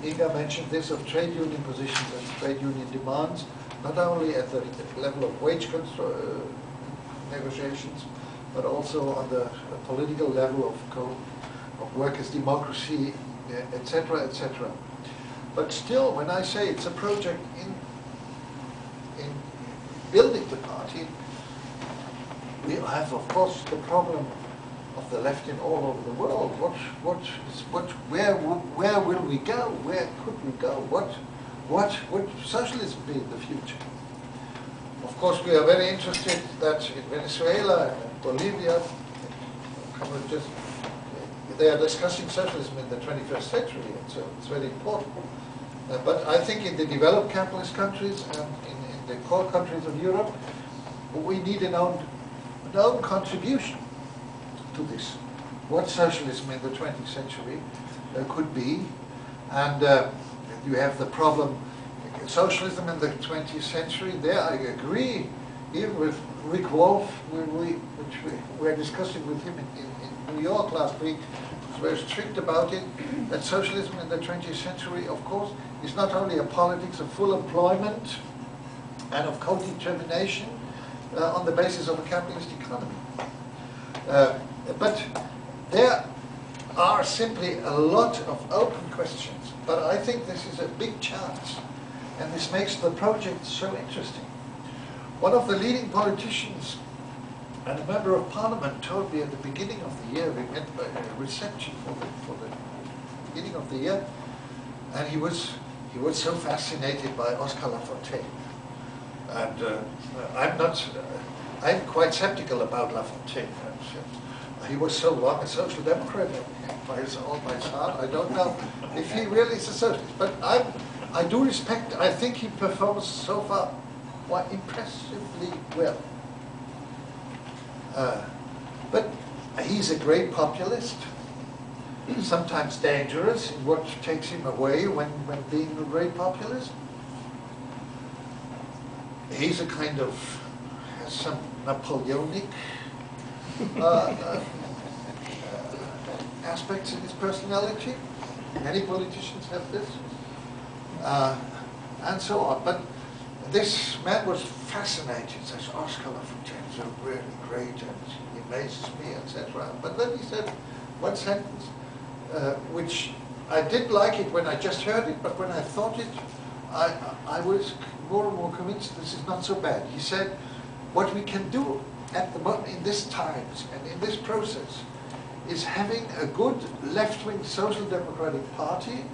Ingar mentioned this, of trade union positions and trade union demands, not only at the level of wage negotiations, but also on the political level of workers' democracy, etc., etc. But still, when I say it's a project in building the party, we have, of course, the problem of the left in all over the world. Where will we go? Where could we go? What would socialism be in the future? Of course, we are very interested that in Venezuela and Bolivia, they are discussing socialism in the 21st century, and so it's very important. But I think in the developed capitalist countries and in the core countries of Europe, we need an own contribution to this. What socialism in the 20th century could be, and you have the problem, socialism in the 20th century, there I agree, even with Rick Wolf, which we were discussing with him in New York last week, was very strict about it, that socialism in the 20th century, of course, is not only a politics of full employment and of co-determination on the basis of a capitalist economy. But there are simply a lot of open questions. But I think this is a big chance, and this makes the project so interesting. One of the leading politicians and a member of parliament told me at the beginning of the year, we went by a reception for the beginning of the year, and he was so fascinated by Oscar Lafontaine. And I'm quite skeptical about Lafontaine. He was so long a social democrat by his heart. I don't know if he really is a socialist, but I do respect. I think he performs so far quite impressively well. But he's a great populist, sometimes dangerous in what takes him away when being a great populist. He's a kind of, has some Napoleonic aspects in his personality. Many politicians have this, and so on. But this man was fascinated, says Oscar Lafontaine, so really great, and he amazes me, etc. But then he said one sentence, which I did like it when I just heard it, but when I thought it, I was more and more convinced this is not so bad. He said, what we can do at the moment, in these times and in this process, is having a good left-wing social democratic party,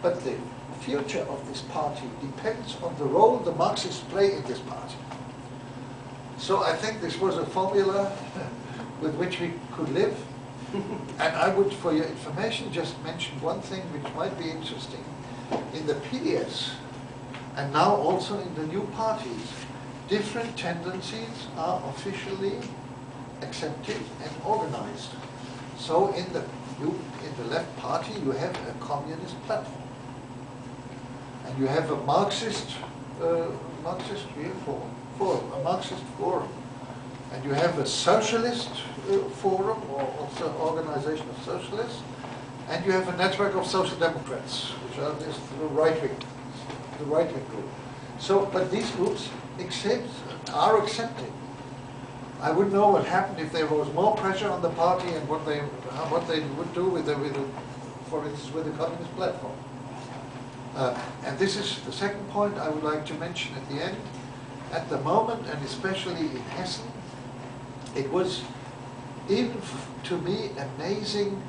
but the future of this party depends on the role the Marxists play in this party. So I think this was a formula with which we could live. And I would, for your information, just mention one thing which might be interesting. In the PDS, and now also in the new parties, different tendencies are officially accepted and organized. So in the left party, you have a communist platform, and you have a Marxist forum, and you have a socialist forum, or also organization of socialists, and you have a network of social democrats, which are the right wing group. So, but these groups are accepted. I wouldn't know what happened if there was more pressure on the party and what they would do with for instance, with the communist platform. And this is the second point I would like to mention at the end. At the moment, and especially in Hessen, it was even to me amazing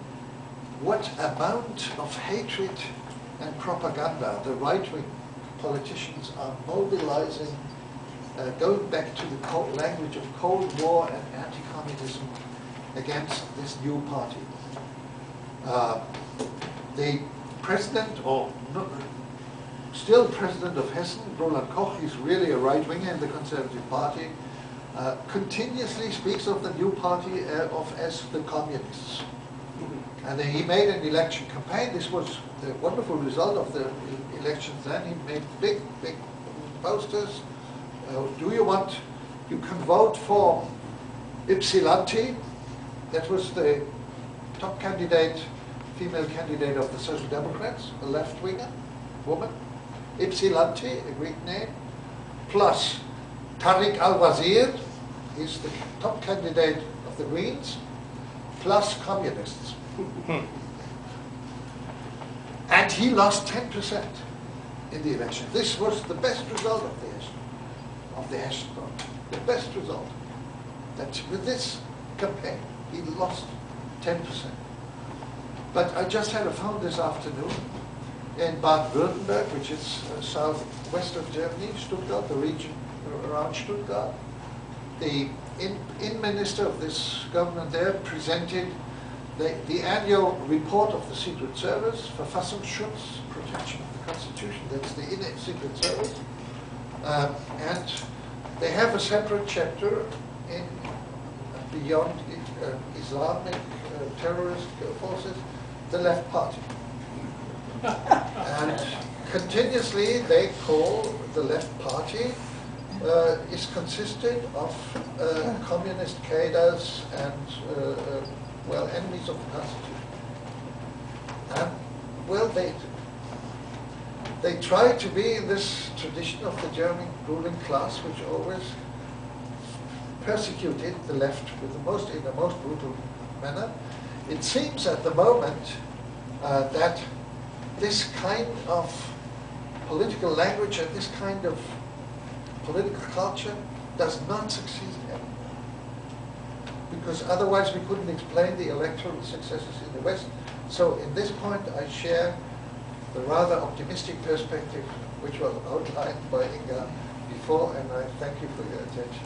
what amount of hatred and propaganda the right-wing politicians are mobilizing, going back to the language of Cold War and anti-communism against this new party. The president, or still president of Hessen, Roland Koch, is really a right-winger in the Conservative Party, continuously speaks of the new party as the communists. And he made an election campaign. This was the wonderful result of the elections then. He made big posters. You can vote for Ypsilanti. That was the top candidate female candidate of the Social Democrats, a left-winger woman, Ypsilanti, a Greek name, plus Tariq al-Wazir, he's the top candidate of the Greens, plus communists. And he lost 10% in the election. This was the best result of the Hessian vote. The best result. That with this campaign, he lost 10%. But I just had a phone this afternoon in Baden-Württemberg, which is southwest of Germany, Stuttgart, the region around Stuttgart. The in-minister of this government there presented the annual report of the Secret Service, Verfassungsschutz, protection of the Constitution, that's the inner Secret Service. And they have a separate chapter in beyond Islamic terrorist forces, the Left Party. And continuously they call the Left Party is consisted of communist cadres and well, enemies of the Constitution. And well, they try to be in this tradition of the German ruling class, which always persecuted the left with in the most brutal manner. It seems at the moment that this kind of political language and this kind of political culture does not succeed anymore. Because otherwise we couldn't explain the electoral successes in the West. So in this point I share the rather optimistic perspective which was outlined by Ingar before, and I thank you for your attention.